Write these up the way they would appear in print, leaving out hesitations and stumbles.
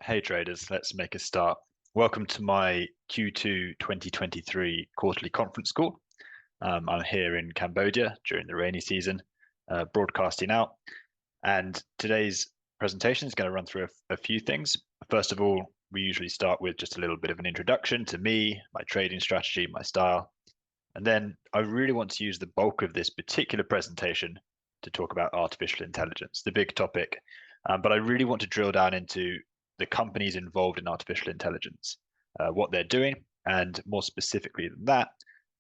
Hey traders, let's make a start. Welcome to my Q2 2023 quarterly conference call. I'm here in Cambodia during the rainy season, broadcasting out. And today's presentation is going to run through a few things. First of all, we usually start with just a little bit of an introduction to me, my trading strategy, my style. And then I really want to use the bulk of this particular presentation to talk about artificial intelligence, the big topic. But I really want to drill down into the companies involved in artificial intelligence, what they're doing, and more specifically than that,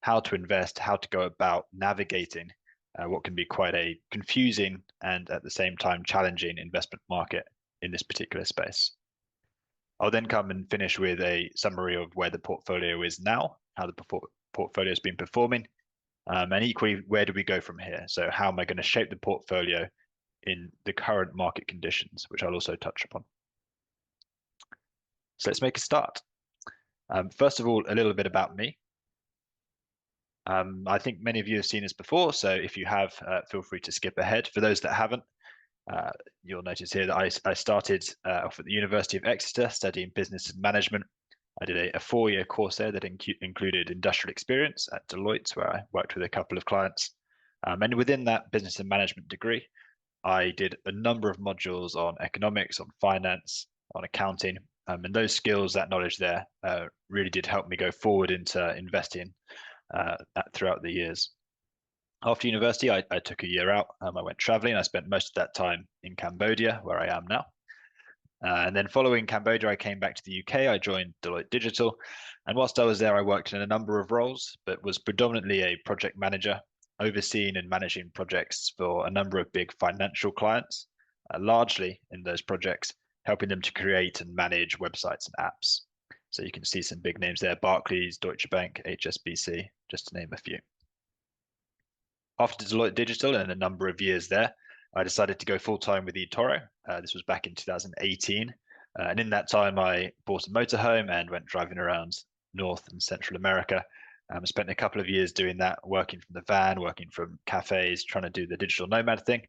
how to invest, how to go about navigating what can be quite a confusing and at the same time challenging investment market in this particular space. I'll then come and finish with a summary of where the portfolio is now, how the portfolio has been performing, and equally, where do we go from here? So how am I going to shape the portfolio in the current market conditions, which I'll also touch upon. So let's make a start. First of all, a little bit about me. I think many of you have seen this before, so if you have, feel free to skip ahead. For those that haven't, you'll notice here that I started off at the University of Exeter studying business and management. I did a 4-year course there that included industrial experience at Deloitte, where I worked with a couple of clients. And within that business and management degree, I did a number of modules on economics, on finance, on accounting, and those skills, that knowledge there, really did help me go forward into investing throughout the years. After university, I took a year out. I went traveling. I spent most of that time in Cambodia, where I am now. And then following Cambodia, I came back to the UK. I joined Deloitte Digital. And whilst I was there, I worked in a number of roles, but was predominantly a project manager, overseeing and managing projects for a number of big financial clients, largely in those projects, helping them to create and manage websites and apps. So you can see some big names there: Barclays, Deutsche Bank, HSBC, just to name a few. After Deloitte Digital and a number of years there, I decided to go full-time with eToro. This was back in 2018. And in that time, I bought a motorhome and went driving around North and Central America. I spent a couple of years doing that, working from the van, working from cafes, trying to do the digital nomad thing.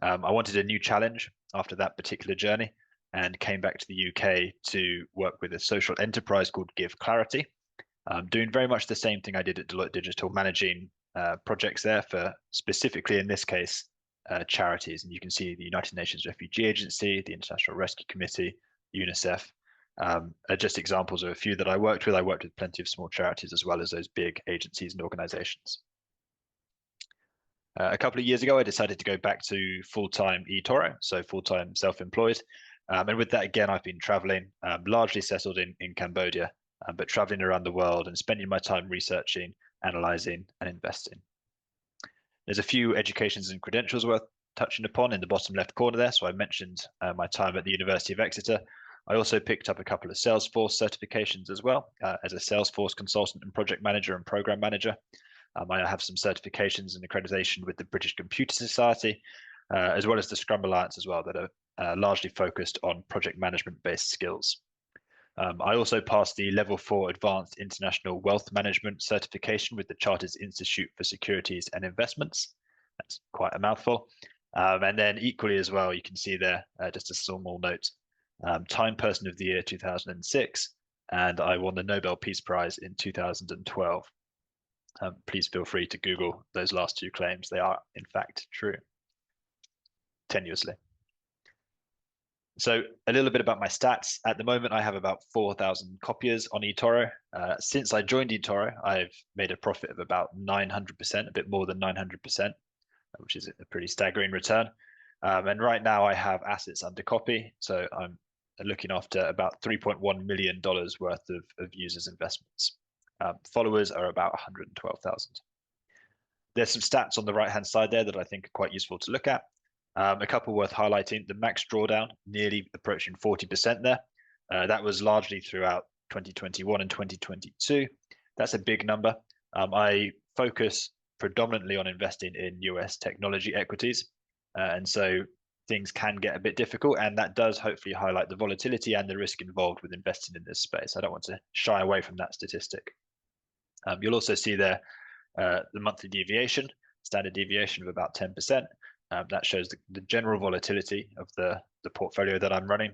I wanted a new challenge after that particular journey and came back to the UK to work with a social enterprise called Give Clarity, doing very much the same thing I did at Deloitte Digital, managing projects there for, specifically in this case, charities. And you can see the United Nations Refugee Agency, the International Rescue Committee, UNICEF, are just examples of a few that I worked with. I worked with plenty of small charities as well as those big agencies and organizations. A couple of years ago, I decided to go back to full-time eToro, so full-time self-employed. And with that, again, I've been traveling, largely settled in Cambodia, but traveling around the world and spending my time researching, analyzing, and investing. There's a few educations and credentials worth touching upon in the bottom left corner there. So I mentioned my time at the University of Exeter. I also picked up a couple of Salesforce certifications as well, as a Salesforce consultant and project manager and program manager. I have some certifications and accreditation with the British Computer Society, as well as the Scrum Alliance as well, that are largely focused on project management-based skills. I also passed the Level 4 Advanced International Wealth Management certification with the Chartered Institute for Securities and Investments. That's quite a mouthful. And then equally as well, you can see there, just a small note, Time Person of the Year 2006, and I won the Nobel Peace Prize in 2012. Please feel free to Google those last two claims. They are, in fact, true, tenuously. So a little bit about my stats. At the moment, I have about 4,000 copiers on eToro. Since I joined eToro, I've made a profit of about 900%, a bit more than 900%, which is a pretty staggering return. And right now I have assets under copy. So I'm looking after about $3.1 million worth of users' investments. Followers are about 112,000. There's some stats on the right-hand side there that I think are quite useful to look at. A couple worth highlighting: the max drawdown, nearly approaching 40% there. That was largely throughout 2021 and 2022. That's a big number. I focus predominantly on investing in US technology equities. And so things can get a bit difficult, and that does hopefully highlight the volatility and the risk involved with investing in this space. I don't want to shy away from that statistic. You'll also see there the monthly deviation, standard deviation of about 10%. That shows the general volatility of the portfolio that I'm running.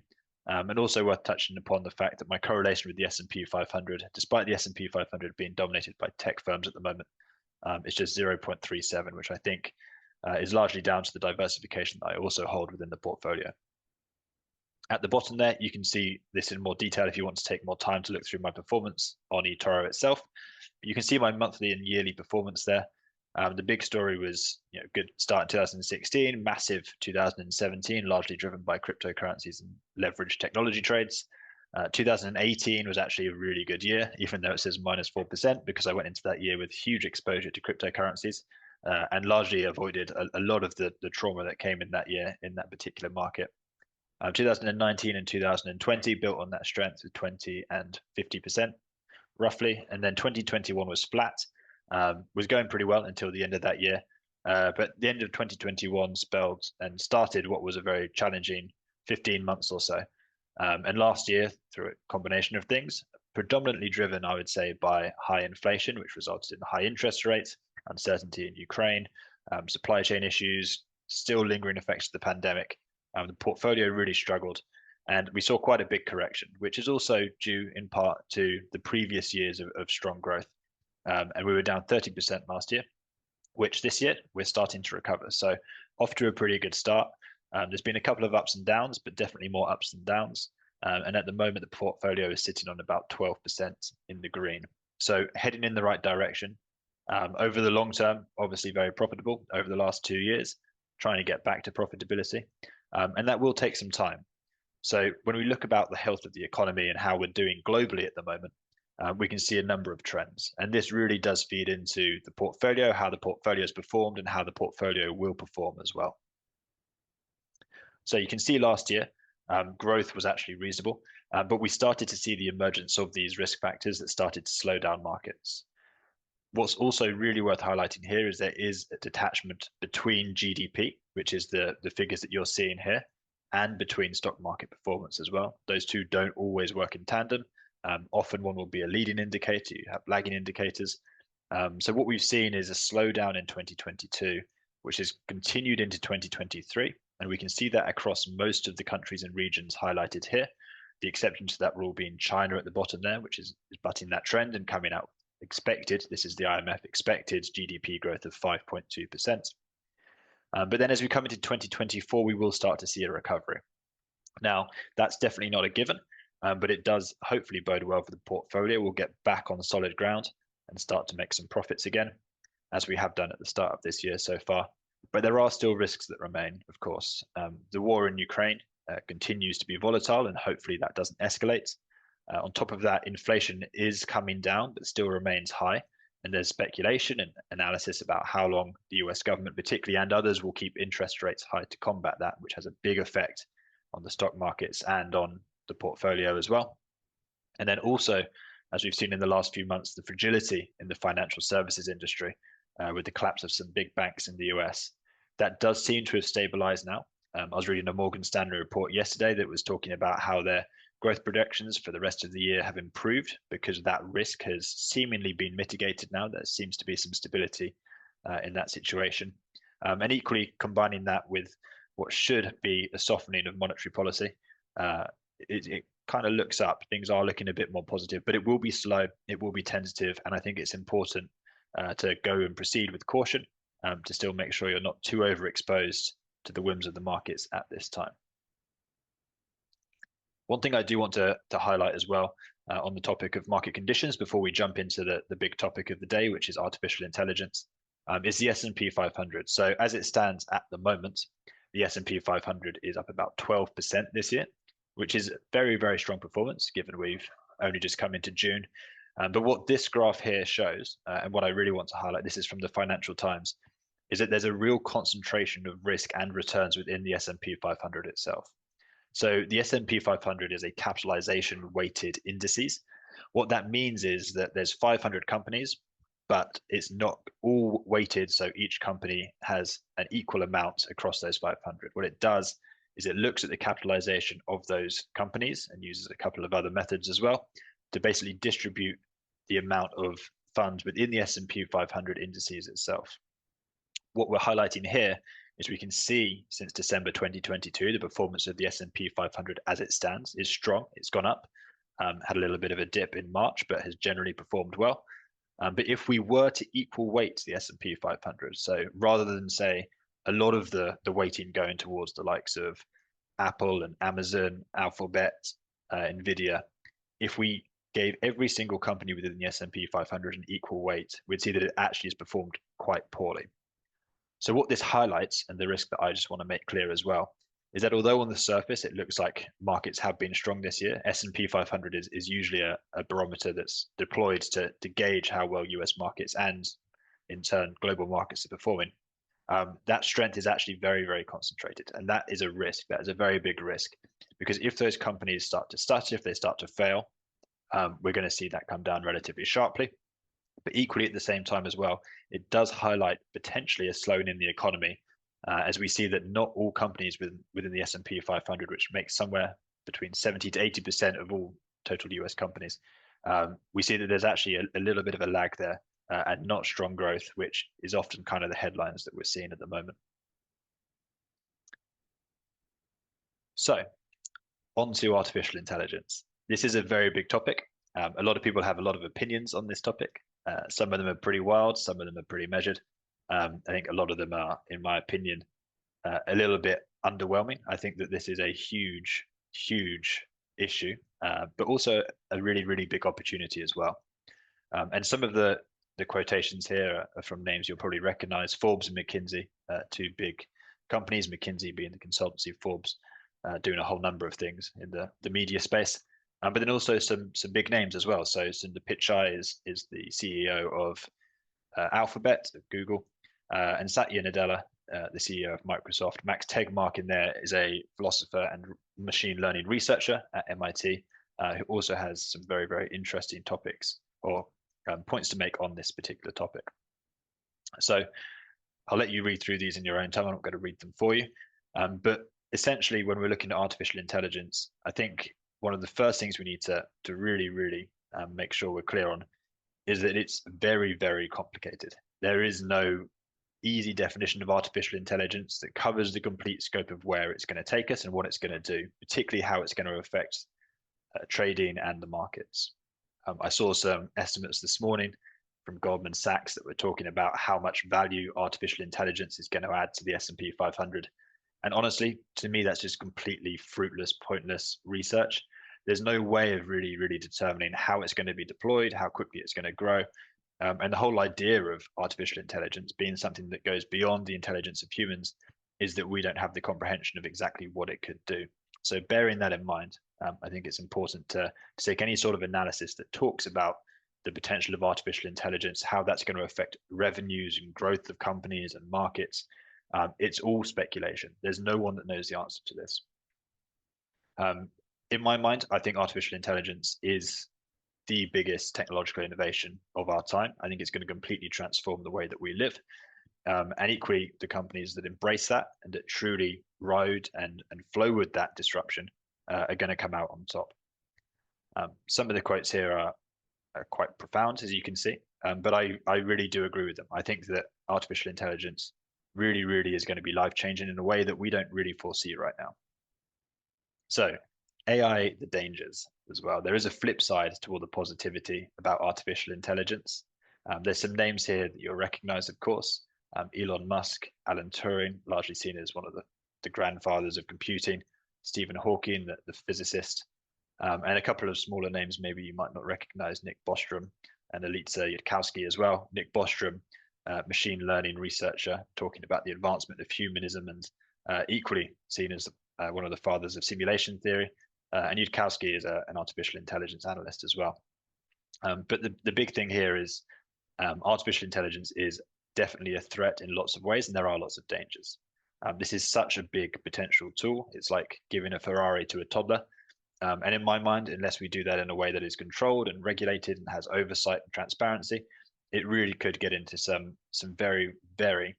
And also worth touching upon the fact that my correlation with the S&P 500, despite the S&P 500 being dominated by tech firms at the moment, is just 0.37, which I think is largely down to the diversification that I also hold within the portfolio. At the bottom there, you can see this in more detail if you want to take more time to look through my performance on eToro itself. But you can see my monthly and yearly performance there. The big story was, good start in 2016, massive 2017, largely driven by cryptocurrencies and leveraged technology trades. 2018 was actually a really good year, even though it says -4%, because I went into that year with huge exposure to cryptocurrencies and largely avoided a lot of the trauma that came in that year in that particular market. 2019 and 2020 built on that strength with 20 and 50% roughly, and then 2021 was flat, was going pretty well until the end of that year. But the end of 2021 spelled and started what was a very challenging 15 months or so. And last year, through a combination of things, predominantly driven, I would say, by high inflation, which resulted in high interest rates, uncertainty in Ukraine, supply chain issues, still lingering effects of the pandemic. The portfolio really struggled, and we saw quite a big correction, which is also due in part to the previous years of strong growth. And we were down 30% last year, which this year we're starting to recover. So off to a pretty good start. There's been a couple of ups and downs, but definitely more ups than downs. And at the moment, the portfolio is sitting on about 12% in the green. So heading in the right direction. Over the long term, obviously very profitable over the last 2 years, trying to get back to profitability. And that will take some time. So when we look about the health of the economy and how we're doing globally at the moment, we can see a number of trends. And this really does feed into the portfolio, how the portfolio has performed and how the portfolio will perform as well. So you can see last year, growth was actually reasonable, but we started to see the emergence of these risk factors that started to slow down markets. What's also really worth highlighting here is there is a detachment between GDP, which is the figures that you're seeing here, and between stock market performance as well. Those two don't always work in tandem. Often one will be a leading indicator, you have lagging indicators. So what we've seen is a slowdown in 2022, which has continued into 2023. And we can see that across most of the countries and regions highlighted here. The exception to that rule being China at the bottom there, which is butting that trend and coming out expected. This is the IMF expected GDP growth of 5.2%. But then as we come into 2024, we will start to see a recovery. Now, that's definitely not a given, but it does hopefully bode well for the portfolio. We'll get back on solid ground and start to make some profits again, as we have done at the start of this year so far. But there are still risks that remain, of course. The war in Ukraine continues to be volatile, and hopefully that doesn't escalate. On top of that, inflation is coming down, but still remains high. And there's speculation and analysis about how long the US government, particularly, and others will keep interest rates high to combat that, which has a big effect on the stock markets and on the portfolio as well. And then also, as we've seen in the last few months, the fragility in the financial services industry with the collapse of some big banks in the US. That does seem to have stabilized now. I was reading a Morgan Stanley report yesterday that was talking about how their growth projections for the rest of the year have improved because that risk has seemingly been mitigated now. There seems to be some stability in that situation. And equally, combining that with what should be a softening of monetary policy, it kind of looks up. Things are looking a bit more positive, but it will be slow, it will be tentative, and I think it's important to go and proceed with caution to still make sure you're not too overexposed to the whims of the markets at this time. One thing I do want to highlight as well on the topic of market conditions before we jump into the big topic of the day, which is artificial intelligence, is the S&P 500. So as it stands at the moment, the S&P 500 is up about 12% this year, which is very, very strong performance given we've only just come into June. But what this graph here shows, and what I really want to highlight, this is from the Financial Times, is that there's a real concentration of risk and returns within the S&P 500 itself. So the S&P 500 is a capitalization weighted indices. What that means is that there's 500 companies, but it's not all weighted, so each company has an equal amount across those 500. What it does is it looks at the capitalization of those companies and uses a couple of other methods as well to basically distribute the amount of funds within the S&P 500 indices itself. What we're highlighting here is we can see since December 2022, the performance of the S&P 500 as it stands is strong. It's gone up, had a little bit of a dip in March, but has generally performed well. But if we were to equal weight the S&P 500, so rather than say a lot of the weighting going towards the likes of Apple and Amazon, Alphabet, Nvidia, if we gave every single company within the S&P 500 an equal weight, we'd see that it actually has performed quite poorly. So what this highlights, and the risk that I just want to make clear as well, is that although on the surface it looks like markets have been strong this year, S&P 500 is usually a barometer that's deployed to gauge how well US markets and in turn global markets are performing. That strength is actually very, very concentrated, and that is a risk. That is a very big risk, because if those companies start to stutter, if they start to fail, we're going to see that come down relatively sharply. But equally at the same time as well, it does highlight potentially a slowing in the economy, as we see that not all companies within the S&P 500, which makes somewhere between 70 to 80% of all total US companies, we see that there's actually a little bit of a lag there, and not strong growth, which is often kind of the headlines that we're seeing at the moment. So on to artificial intelligence. This is a very big topic. A lot of people have a lot of opinions on this topic. Some of them are pretty wild, some of them are pretty measured. I think a lot of them are, in my opinion, a little bit underwhelming. I think that this is a huge, huge issue, but also a really, really big opportunity as well. And some of the quotations here are from names you'll probably recognize: Forbes and McKinsey, two big companies, McKinsey being the consultancy, Forbes doing a whole number of things in the media space. But then also some big names as well. So Sundar Pichai is the CEO of Alphabet, of Google, and Satya Nadella, the CEO of Microsoft. Max Tegmark in there is a philosopher and machine learning researcher at MIT, who also has some very, very interesting topics or points to make on this particular topic. So I'll let you read through these in your own time. I'm not going to read them for you. But essentially, when we're looking at artificial intelligence, I think one of the first things we need to really, really make sure we're clear on is that it's very, very complicated. There is no easy definition of artificial intelligence that covers the complete scope of where it's going to take us and what it's going to do, particularly how it's going to affect trading and the markets. I saw some estimates this morning from Goldman Sachs that were talking about how much value artificial intelligence is going to add to the S&P 500. And honestly, to me, that's just completely fruitless, pointless research. There's no way of really, really determining how it's going to be deployed, how quickly it's going to grow. And the whole idea of artificial intelligence being something that goes beyond the intelligence of humans is that we don't have the comprehension of exactly what it could do. So bearing that in mind, I think it's important to take any sort of analysis that talks about the potential of artificial intelligence, how that's going to affect revenues and growth of companies and markets. It's all speculation. There's no one that knows the answer to this. In my mind, I think artificial intelligence is the biggest technological innovation of our time. I think it's going to completely transform the way that we live. And equally, the companies that embrace that and that truly ride and flow with that disruption are going to come out on top. Some of the quotes here are quite profound, as you can see, but I really do agree with them. I think that artificial intelligence really, really is going to be life-changing in a way that we don't really foresee right now. So AI, the dangers as well. There is a flip side to all the positivity about artificial intelligence. There's some names here that you'll recognize, of course. Elon Musk, Alan Turing, largely seen as one of the grandfathers of computing, Stephen Hawking, the physicist, and a couple of smaller names maybe you might not recognize, Nick Bostrom and Elitsa Yudkowsky as well. Nick Bostrom, machine learning researcher, talking about the advancement of humanism and equally seen as one of the fathers of simulation theory. And Yudkowsky is an artificial intelligence analyst as well. But the big thing here is artificial intelligence is definitely a threat in lots of ways, and there are lots of dangers. This is such a big potential tool. It's like giving a Ferrari to a toddler. And in my mind, unless we do that in a way that is controlled and regulated and has oversight and transparency, it really could get into some very, very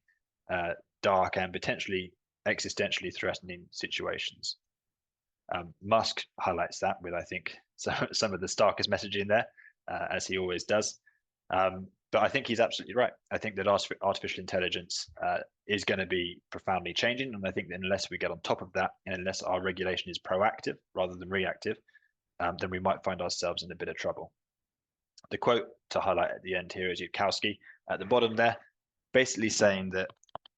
dark and potentially existentially threatening situations. Musk highlights that with, I think, some of the starkest messaging there, as he always does. But But I think he's absolutely right. I think that artificial intelligence is going to be profoundly changing, and I think that unless we get on top of that, and unless our regulation is proactive rather than reactive, then we might find ourselves in a bit of trouble. The quote to highlight at the end here is Yudkowsky at the bottom there, basically saying that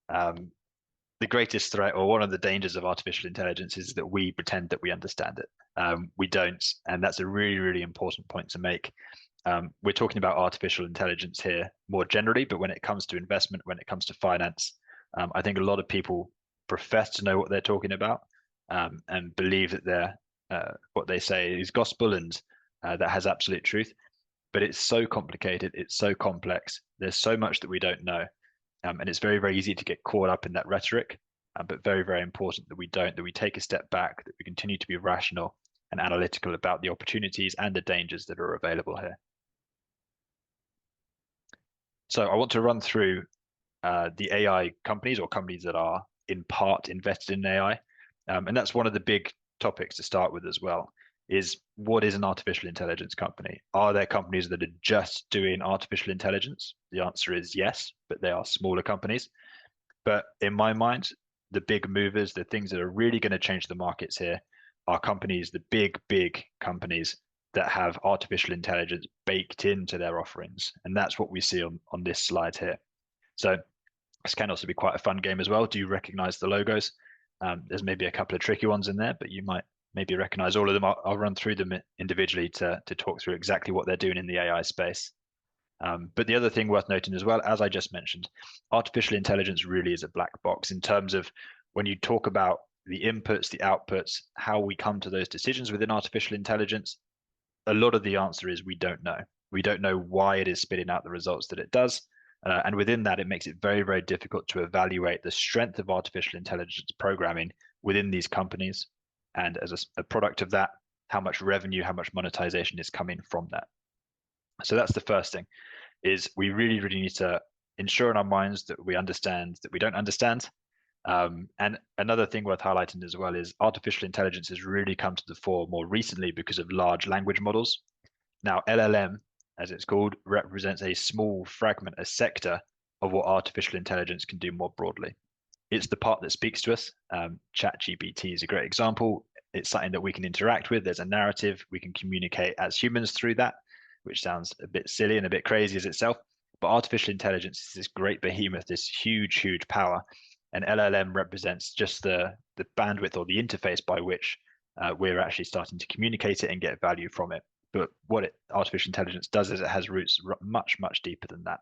the greatest threat, or one of the dangers of artificial intelligence, is that we pretend that we understand it. We don't, and that's a really, really important point to make. We're talking about artificial intelligence here more generally, but when it comes to investment, when it comes to finance, I think a lot of people profess to know what they're talking about, and believe that what they say is gospel and that has absolute truth. But it's so complicated, it's so complex, there's so much that we don't know. And it's very, very easy to get caught up in that rhetoric, but very, very important that we don't, that we take a step back, that we continue to be rational and analytical about the opportunities and the dangers that are available here. So I want to run through the AI companies, or companies that are in part invested in AI. And that's one of the big topics to start with as well, is what is an artificial intelligence company? Are there companies that are just doing artificial intelligence? The answer is yes, but they are smaller companies. But in my mind, the big movers, the things that are really going to change the markets here, are companies, the big companies that have artificial intelligence baked into their offerings. And that's what we see on this slide here. So this can also be quite a fun game as well. Do you recognize the logos? There's maybe a couple of tricky ones in there, but you might maybe recognize all of them. I'll run through them individually to talk through exactly what they're doing in the AI space. But the other thing worth noting as well, as I just mentioned, artificial intelligence really is a black box in terms of when you talk about the inputs, the outputs, how we come to those decisions within artificial intelligence. A lot of the answer is we don't know. We don't know why it is spitting out the results that it does. And within that, it makes it very, very difficult to evaluate the strength of artificial intelligence programming within these companies. And as a product of that, how much revenue, how much monetization is coming from that. So that's the first thing, is we really, really need to ensure in our minds that we understand that we don't understand. And another thing worth highlighting as well is artificial intelligence has really come to the fore more recently because of large language models. Now, LLM, as it's called, represents a small fragment, a sector of what artificial intelligence can do more broadly. It's the part that speaks to us. ChatGPT is a great example. It's something that we can interact with. There's a narrative. We can communicate as humans through that, which sounds a bit silly and a bit crazy as itself. But artificial intelligence is this great behemoth, this huge power. And LLM represents just the bandwidth or the interface by which we're actually starting to communicate it and get value from it. But what artificial intelligence does is it has roots much deeper than that.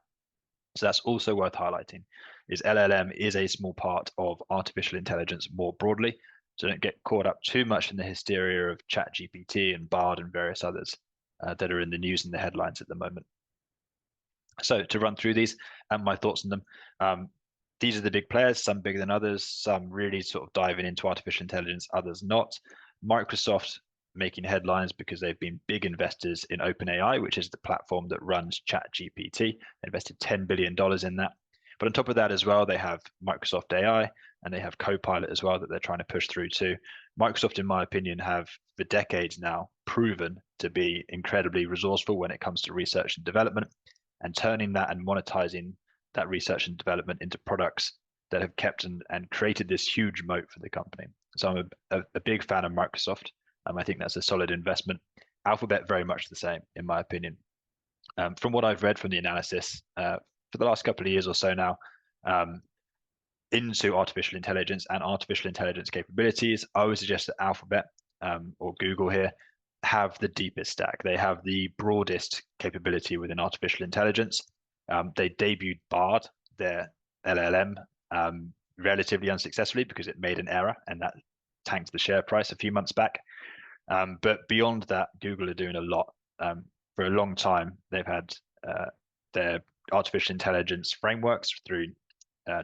So that's also worth highlighting, is LLM is a small part of artificial intelligence more broadly. So don't get caught up too much in the hysteria of ChatGPT and Bard and various others that are in the news and the headlines at the moment. So to run through these and my thoughts on them, these are the big players, some bigger than others, some really sort of diving into artificial intelligence, others not. Microsoft making headlines because they've been big investors in OpenAI, which is the platform that runs ChatGPT. They invested $10 billion in that. But on top of that as well, they have Microsoft AI and they have Copilot as well that they're trying to push through too. Microsoft, in my opinion, have for decades now proven to be incredibly resourceful when it comes to research and development, and turning that and monetizing that research and development into products that have kept and created this huge moat for the company. So I'm a big fan of Microsoft. I think that's a solid investment. Alphabet, very much the same, in my opinion. From what I've read from the analysis for the last couple of years or so now, into artificial intelligence and artificial intelligence capabilities, I would suggest that Alphabet or Google here have the deepest stack. They have the broadest capability within artificial intelligence. They debuted Bard, their LLM, relatively unsuccessfully because it made an error and that tanked the share price a few months back. But beyond that, Google are doing a lot. For a long time, they've had their artificial intelligence frameworks through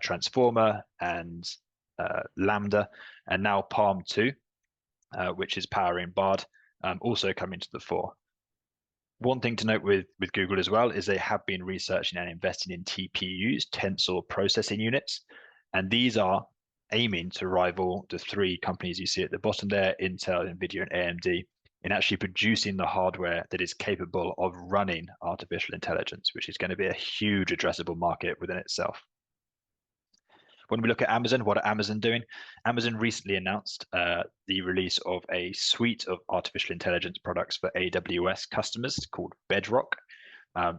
Transformer and Lambda, and now Palm 2, which is powering Bard, also coming to the fore. One thing to note with Google as well is they have been researching and investing in TPUs, tensor processing units, and these are aiming to rival the three companies you see at the bottom there, Intel, NVIDIA, and AMD, in actually producing the hardware that is capable of running artificial intelligence, which is going to be a huge addressable market within itself. When we look at Amazon, what are Amazon doing? Amazon recently announced the release of a suite of artificial intelligence products for AWS customers called Bedrock.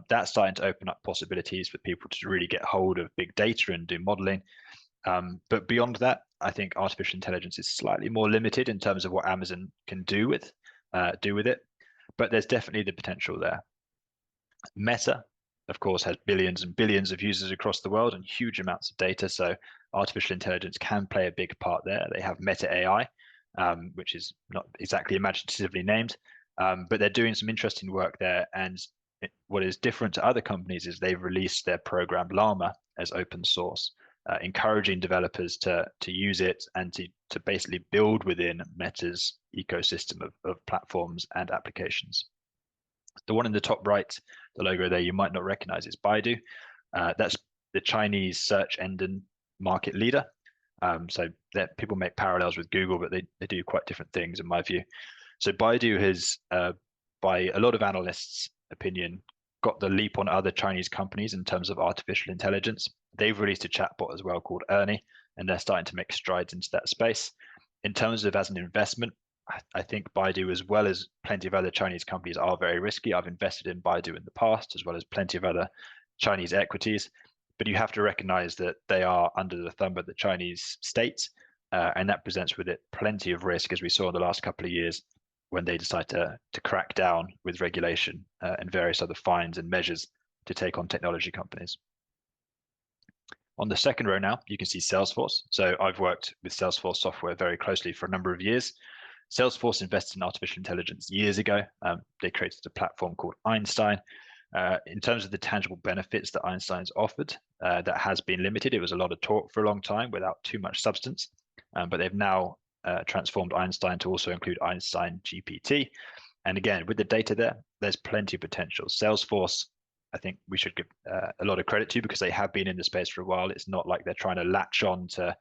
That's starting to open up possibilities for people to really get hold of big data and do modeling. But beyond that, I think artificial intelligence is slightly more limited in terms of what Amazon can do with it. But there's definitely the potential there. Meta, of course, has billions and billions of users across the world and huge amounts of data. So artificial intelligence can play a big part there. They have Meta AI, which is not exactly imaginatively named, but they're doing some interesting work there. And what is different to other companies is they've released their program Llama as open source, encouraging developers to use it and to basically build within Meta's ecosystem of platforms and applications. The one in the top right, the logo there, you might not recognize, is Baidu. That's the Chinese search engine market leader. So that people make parallels with Google, but they do quite different things in my view. So Baidu has, by a lot of analysts' opinion, got the leap on other Chinese companies in terms of artificial intelligence. They've released a chatbot as well called Ernie, and they're starting to make strides into that space. In terms of as an investment, I think Baidu, as well as plenty of other Chinese companies, are very risky. I've invested in Baidu in the past, as well as plenty of other Chinese equities. But you have to recognize that they are under the thumb of the Chinese state, and that presents with it plenty of risk, as we saw in the last couple of years when they decide to crack down with regulation and various other fines and measures to take on technology companies. On the second row now, you can see Salesforce. So I've worked with Salesforce software very closely for a number of years. Salesforce invested in artificial intelligence years ago. They created a platform called Einstein. In terms of the tangible benefits that Einstein's offered, that has been limited. It was a lot of talk for a long time without too much substance, but they've now transformed Einstein to also include Einstein GPT. And again, with the data there, there's plenty of potential. Salesforce, I think we should give a lot of credit to because they have been in the space for a while. It's not like they're trying to latch on to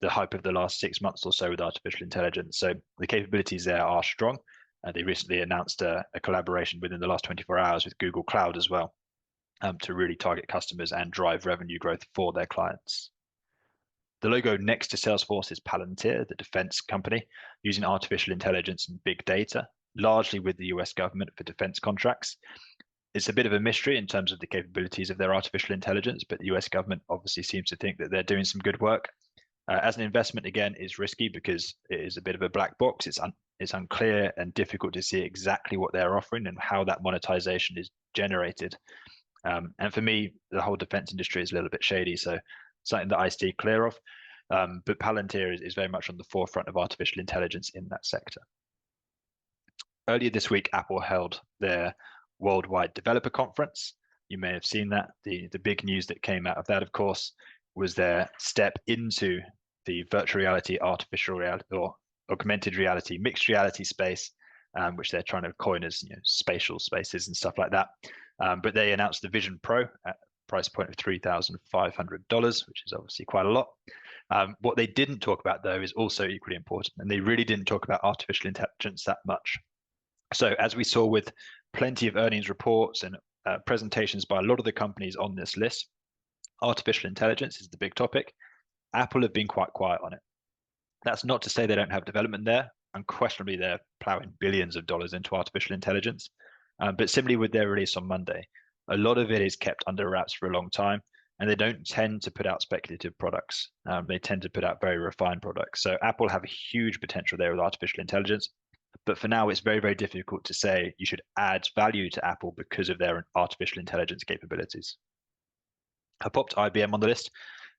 the hype of the last 6 months or so with artificial intelligence. So the capabilities there are strong. They recently announced a collaboration within the last 24 hours with Google Cloud as well, to really target customers and drive revenue growth for their clients. The logo next to Salesforce is Palantir, the defense company, using artificial intelligence and big data, largely with the US government for defense contracts. It's a bit of a mystery in terms of the capabilities of their artificial intelligence, but the US government obviously seems to think that they're doing some good work. As an investment, again, is risky because it is a bit of a black box. It's unclear and difficult to see exactly what they're offering and how that monetization is generated. And for me, the whole defense industry is a little bit shady, so something that I stay clear of. But Palantir is very much on the forefront of artificial intelligence in that sector. Earlier this week, Apple held their Worldwide Developer Conference. You may have seen that. The big news that came out of that, of course, was their step into the virtual reality, artificial reality, or augmented reality, mixed reality space, which they're trying to coin as spatial spaces and stuff like that. But they announced the Vision Pro at a price point of $3,500, which is obviously quite a lot. What they didn't talk about, though, is also equally important, and they really didn't talk about artificial intelligence that much. So as we saw with plenty of earnings reports and presentations by a lot of the companies on this list, artificial intelligence is the big topic. Apple have been quite quiet on it. That's not to say they don't have development there. Unquestionably, they're plowing billions of dollars into artificial intelligence. But similarly with their release on Monday, a lot of it is kept under wraps for a long time, and they don't tend to put out speculative products. They tend to put out very refined products. So Apple have a huge potential there with artificial intelligence. But for now, it's very, very difficult to say you should add value to Apple because of their artificial intelligence capabilities. I popped IBM on the list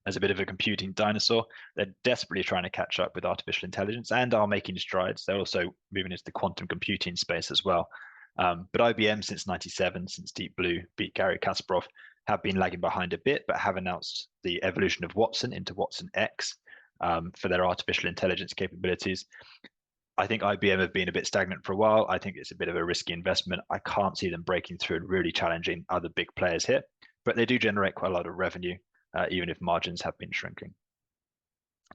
as a bit of a computing dinosaur. They're desperately trying to catch up with artificial intelligence and are making strides. They're also moving into the quantum computing space as well. But IBM since '97, since Deep Blue beat Garry Kasparov, have been lagging behind a bit, but have announced the evolution of Watson into Watson X for their artificial intelligence capabilities. I think IBM have been a bit stagnant for a while. I think it's a bit of a risky investment. I can't see them breaking through and really challenging other big players here, but they do generate quite a lot of revenue, even if margins have been shrinking.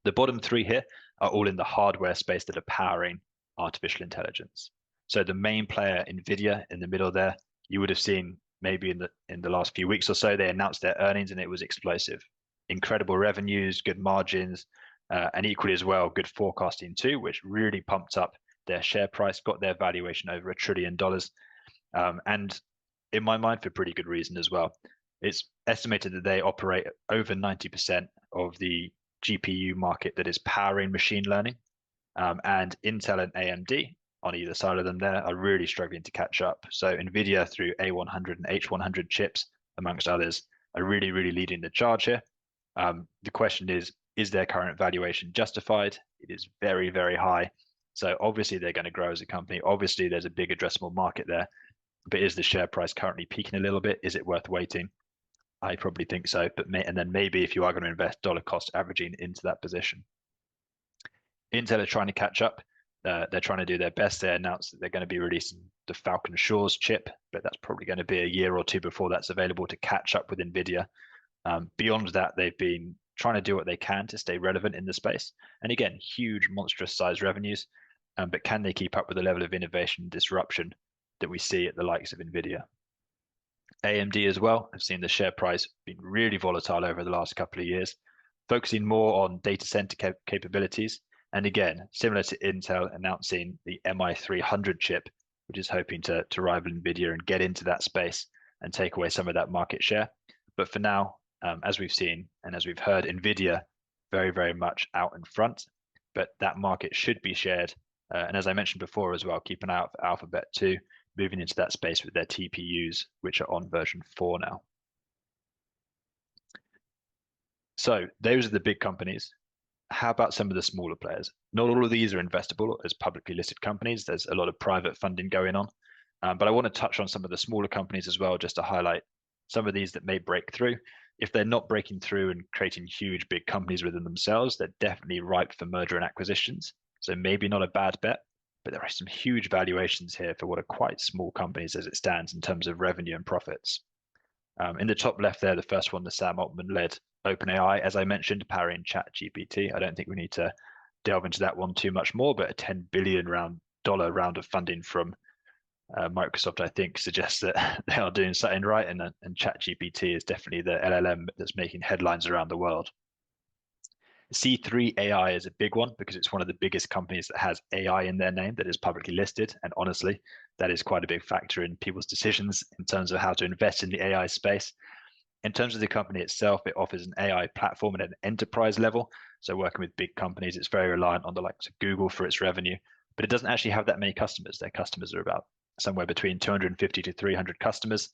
The bottom three here are all in the hardware space that are powering artificial intelligence. So the main player, Nvidia, in the middle there, you would have seen maybe in the last few weeks or so, they announced their earnings and it was explosive. Incredible revenues, good margins, and equally as well, good forecasting too, which really pumped up their share price, got their valuation over $1 trillion. And in my mind, for pretty good reason as well. It's estimated that they operate over 90% of the GPU market that is powering machine learning. And Intel and AMD on either side of them there are really struggling to catch up. So NVIDIA through A100 and H100 chips, amongst others, are really, really leading the charge here. The question is their current valuation justified? It is very, very high. So obviously they're going to grow as a company. Obviously there's a big addressable market there. But is the share price currently peaking a little bit? Is it worth waiting? I probably think so. And then maybe if you are going to invest dollar cost averaging into that position. Intel are trying to catch up. They're trying to do their best. They announced that they're going to be releasing the Falcon Shores chip, but that's probably going to be a year or two before that's available to catch up with NVIDIA. Beyond that, they've been trying to do what they can to stay relevant in the space. And again, huge, monstrous size revenues. But can they keep up with the level of innovation and disruption that we see at the likes of NVIDIA? AMD as well have seen the share price been really volatile over the last couple of years, focusing more on data center capabilities. And again, similar to Intel announcing the MI300 chip, which is hoping to rival NVIDIA and get into that space and take away some of that market share. But for now, as we've seen and as we've heard, NVIDIA very, very much out in front, but that market should be shared. And as I mentioned before as well, keep an eye out for Alphabet too, moving into that space with their TPUs, which are on version 4 now. So those are the big companies. How about some of the smaller players? Not all of these are investable as publicly listed companies. There's a lot of private funding going on. But I want to touch on some of the smaller companies as well, just to highlight some of these that may break through. If they're not breaking through and creating huge, big companies within themselves, they're definitely ripe for merger and acquisitions. So maybe not a bad bet, but there are some huge valuations here for what are quite small companies as it stands in terms of revenue and profits. In the top left there, the first one, the Sam Altman-led OpenAI, as I mentioned, powering ChatGPT. I don't think we need to delve into that one too much more, but a $10 billion round of funding from Microsoft, I think, suggests that they are doing something right, and ChatGPT is definitely the LLM that's making headlines around the world. C3 AI is a big one because it's one of the biggest companies that has AI in their name that is publicly listed. And honestly, that is quite a big factor in people's decisions in terms of how to invest in the AI space. In terms of the company itself, it offers an AI platform at an enterprise level. So working with big companies, it's very reliant on the likes of Google for its revenue, but it doesn't actually have that many customers. Their customers are about somewhere between 250 to 300 customers.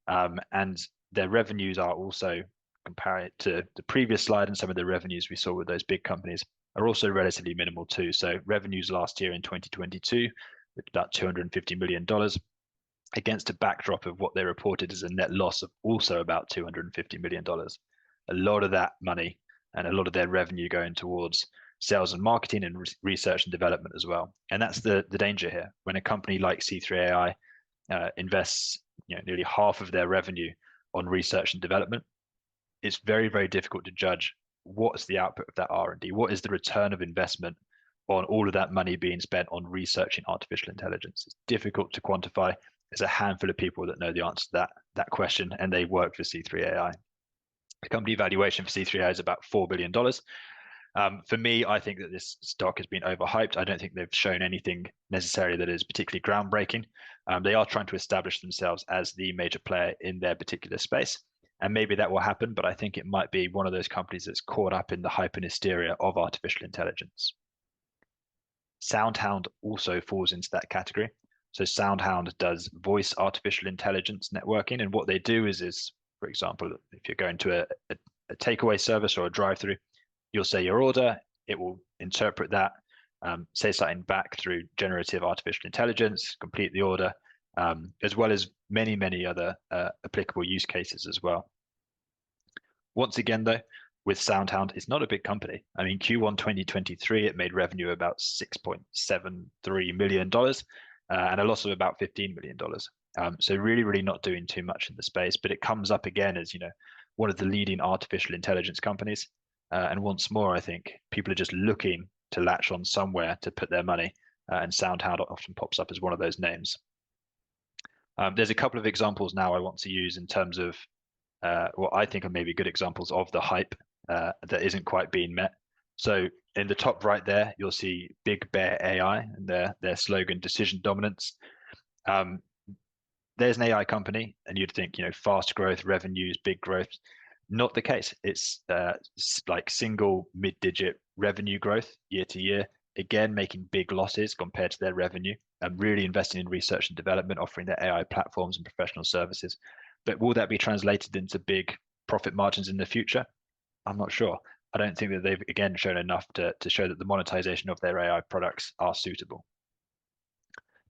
And their revenues are also, compare it to the previous slide and some of the revenues we saw with those big companies, are also relatively minimal too. So revenues last year in 2022 with about $250 million against a backdrop of what they reported as a net loss of also about $250 million. A lot of that money and a lot of their revenue going towards sales and marketing and research and development as well. And that's the danger here. When a company like C3 AI invests nearly half of their revenue on research and development, it's very, very difficult to judge what's the output of that R&D. What is the return of investment on all of that money being spent on researching artificial intelligence? It's difficult to quantify. There's a handful of people that know the answer to that question, and they work for C3 AI. The company valuation for C3 AI is about $4 billion. For me, I think that this stock has been overhyped. I don't think they've shown anything necessarily that is particularly groundbreaking. They are trying to establish themselves as the major player in their particular space. And maybe that will happen, but I think it might be one of those companies that's caught up in the hype and hysteria of artificial intelligence. SoundHound also falls into that category. So SoundHound does voice artificial intelligence networking. And what they do is for example, if you're going to a takeaway service or a drive-through, you'll say your order, it will interpret that, say something back through generative artificial intelligence, complete the order, as well as many, many other applicable use cases as well. Once again, though, with SoundHound, it's not a big company. I mean, Q1 2023, it made revenue about $6.73 million and a loss of about $15 million. So really, really not doing too much in the space, but it comes up again as, one of the leading artificial intelligence companies. And once more, I think people are just looking to latch on somewhere to put their money. and SoundHound often pops up as one of those names. There's a couple of examples now I want to use in terms of what I think are maybe good examples of the hype that isn't quite being met. So in the top right there, you'll see Big Bear AI and their slogan, decision dominance. There's an AI company, and you'd think, fast growth, revenues, big growth. Not the case. It's like single mid-digit revenue growth year to year. Again, making big losses compared to their revenue, and really investing in research and development, offering their AI platforms and professional services. But will that be translated into big profit margins in the future? I'm not sure. I don't think that they've, again, shown enough to show that the monetization of their AI products are suitable.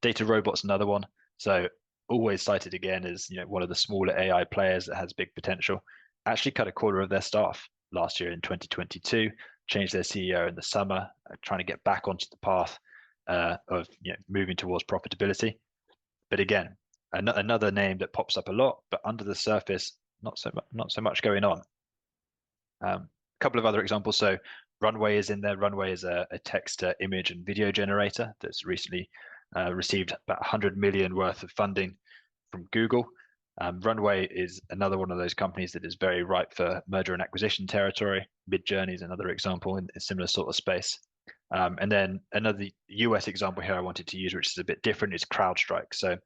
DataRobot's another one. So always cited again as one of the smaller AI players that has big potential. Actually cut a quarter of their staff last year in 2022, changed their CEO in the summer, trying to get back onto the path of moving towards profitability. But again, another name that pops up a lot, but under the surface, not so much going on. A couple of other examples. So Runway is in there. Runway is a text to image and video generator that's recently received about 100 million worth of funding from Google. Runway is another one of those companies that is very ripe for merger and acquisition territory. Midjourney is another example in a similar sort of space. And then another US example here I wanted to use, which is a bit different, is CrowdStrike. So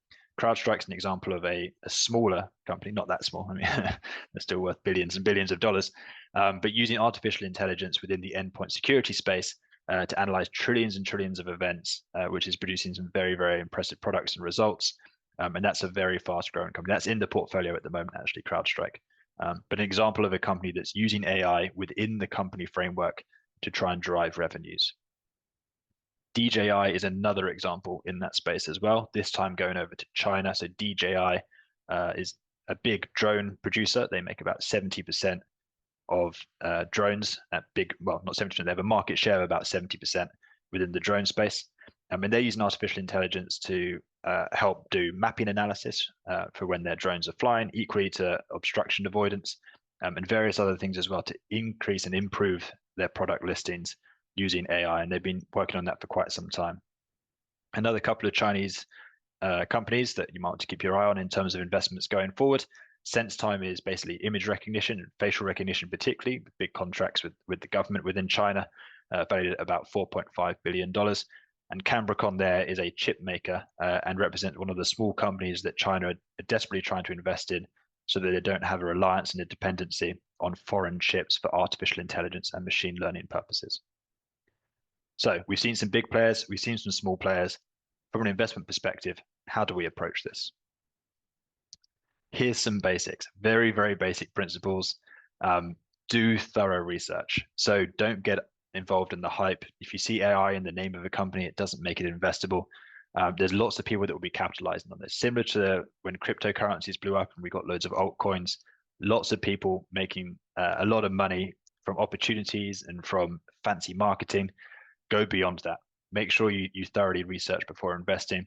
CrowdStrike's an example of a smaller company, not that small. I mean, they're still worth billions and billions of dollars, but using artificial intelligence within the endpoint security space to analyze trillions and trillions of events, which is producing some very, very impressive products and results. And that's a very fast growing company. That's in the portfolio at the moment, actually, CrowdStrike. But an example of a company that's using AI within the company framework to try and drive revenues. DJI is another example in that space as well, this time going over to China. So DJI is a big drone producer. They make about 70% of drones at big, well, not 70%, they have a market share of about 70% within the drone space. And they're using artificial intelligence to help do mapping analysis for when their drones are flying, equally to obstruction avoidance, and various other things as well to increase and improve their product listings using AI. And they've been working on that for quite some time. Another couple of Chinese companies that you might want to keep your eye on in terms of investments going forward. SenseTime is basically image recognition and facial recognition, particularly with big contracts with the government within China, valued at about $4.5 billion. And Cambricon there is a chip maker and represents one of the small companies that China are desperately trying to invest in so that they don't have a reliance and a dependency on foreign chips for artificial intelligence and machine learning purposes. So we've seen some big players, we've seen some small players. From an investment perspective, how do we approach this? Here's some basics, very, very basic principles. Do thorough research. So don't get involved in the hype. If you see AI in the name of a company, it doesn't make it investable. There's lots of people that will be capitalizing on this. Similar to when cryptocurrencies blew up and we got loads of altcoins, lots of people making a lot of money from opportunities and from fancy marketing. Go beyond that. Make sure you thoroughly research before investing.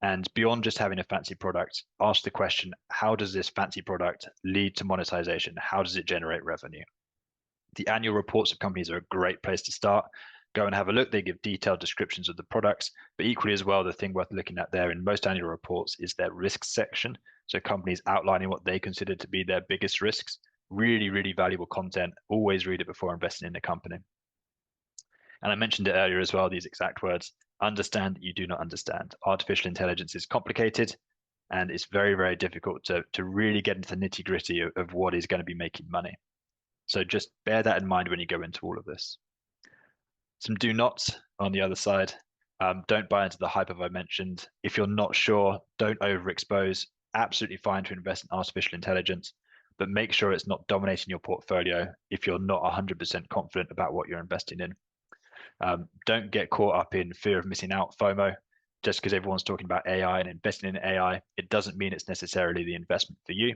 And beyond just having a fancy product, ask the question, how does this fancy product lead to monetization? How does it generate revenue? The annual reports of companies are a great place to start. Go and have a look. They give detailed descriptions of the products, but equally as well, the thing worth looking at there in most annual reports is their risk section. So companies outlining what they consider to be their biggest risks. Really, really valuable content. Always read it before investing in a company. And I mentioned it earlier as well, these exact words: understand that you do not understand. Artificial intelligence is complicated, and it's very, very difficult to really get into the nitty gritty of what is going to be making money. So just bear that in mind when you go into all of this. Some do nots on the other side. Don't buy into the hype I mentioned. If you're not sure, don't overexpose. Absolutely fine to invest in artificial intelligence, but make sure it's not dominating your portfolio if you're not 100% confident about what you're investing in. Don't get caught up in fear of missing out, FOMO. Just because everyone's talking about AI and investing in AI, it doesn't mean it's necessarily the investment for you.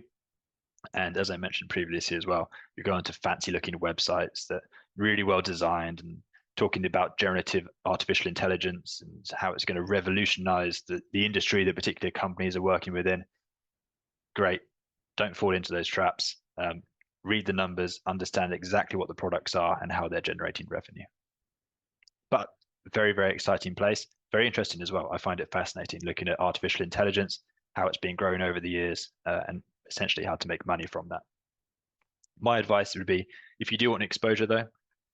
And as I mentioned previously as well, you're going to fancy looking websites that are really well designed and talking about generative artificial intelligence and how it's going to revolutionize the industry that particular companies are working within. Great. Don't fall into those traps. Read the numbers, understand exactly what the products are and how they're generating revenue. But very, very exciting place, very interesting as well. I find it fascinating looking at artificial intelligence, how it's been grown over the years, and essentially how to make money from that. My advice would be, if you do want exposure though,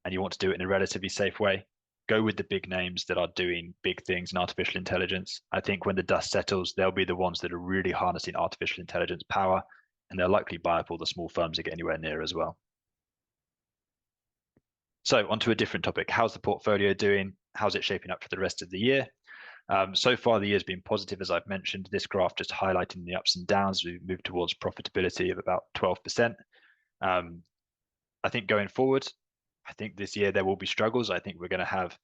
and you want to do it in a relatively safe way, go with the big names that are doing big things in artificial intelligence. I think when the dust settles, they'll be the ones that are really harnessing artificial intelligence power, and they'll likely buy up all the small firms that get anywhere near as well. So onto a different topic. How's the portfolio doing? How's it shaping up for the rest of the year? So far, the year's been positive, as I've mentioned. This graph just highlighting the ups and downs. We've moved towards profitability of about 12%. I think going forward, I think this year there will be struggles. I think we're going to have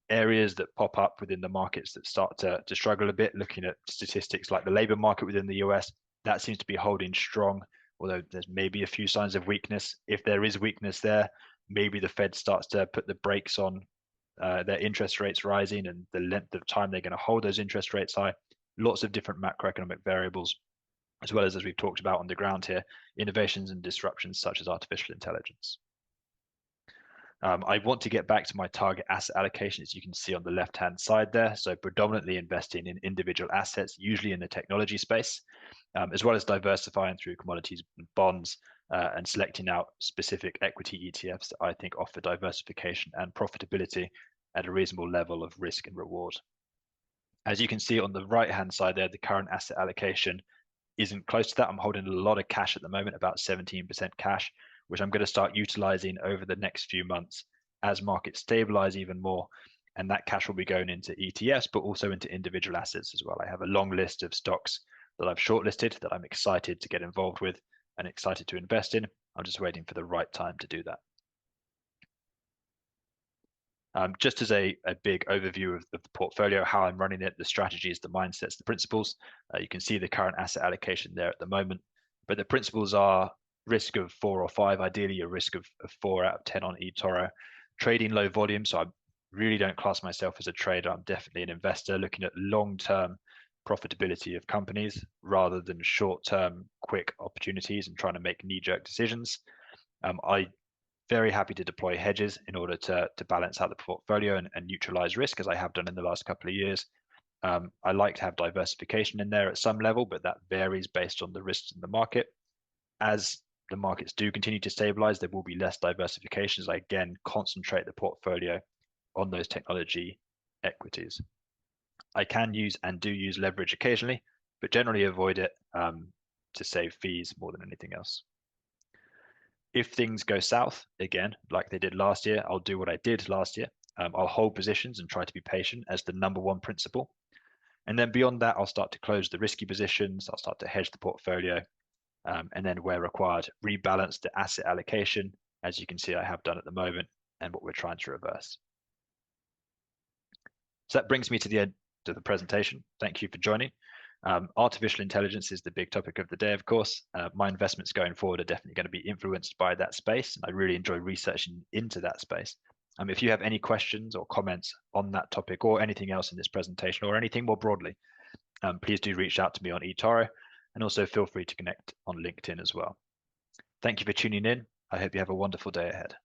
areas that pop up within the markets that start to struggle a bit. Looking at statistics like the labor market within the US, that seems to be holding strong, although there's maybe a few signs of weakness. If there is weakness there, maybe the Fed starts to put the brakes on their interest rates rising and the length of time they're going to hold those interest rates high. Lots of different macroeconomic variables, as well as we've talked about on the ground here, innovations and disruptions such as artificial intelligence. I want to get back to my target asset allocation, as you can see on the left-hand side there. So predominantly investing in individual assets, usually in the technology space, as well as diversifying through commodities and bonds, and selecting out specific equity ETFs that I think offer diversification and profitability at a reasonable level of risk and reward. As you can see on the right-hand side there, the current asset allocation isn't close to that. I'm holding a lot of cash at the moment, about 17% cash, which I'm going to start utilizing over the next few months as markets stabilize even more. And that cash will be going into ETFs, but also into individual assets as well. I have a long list of stocks that I've shortlisted that I'm excited to get involved with and excited to invest in. I'm just waiting for the right time to do that. Just as a big overview of the portfolio, how I'm running it, the strategies, the mindsets, the principles, you can see the current asset allocation there at the moment. But the principles are risk of 4 or 5, ideally a risk of 4 out of 10 on eToro. Trading low volume, so I really don't class myself as a trader. I'm definitely an investor looking at long-term profitability of companies rather than short-term quick opportunities and trying to make knee-jerk decisions. I very happy to deploy hedges in order to balance out the portfolio and neutralize risk, as I have done in the last couple of years. I like to have diversification in there at some level, but that varies based on the risks in the market. As the markets do continue to stabilize, there will be less diversification as I again concentrate the portfolio on those technology equities. I can use and do use leverage occasionally, but generally avoid it to save fees more than anything else. If things go south again, like they did last year, I'll do what I did last year. I'll hold positions and try to be patient as the #1 principle. And then beyond that, I'll start to close the risky positions. I'll start to hedge the portfolio. And then where required, rebalance the asset allocation, as you can see I have done at the moment, and what we're trying to reverse. So that brings me to the end of the presentation. Thank you for joining. Artificial intelligence is the big topic of the day, of course. My investments going forward are definitely going to be influenced by that space, and I really enjoy researching into that space. If you have any questions or comments on that topic or anything else in this presentation or anything more broadly, please do reach out to me on eToro, and also feel free to connect on LinkedIn as well. Thank you for tuning in. I hope you have a wonderful day ahead.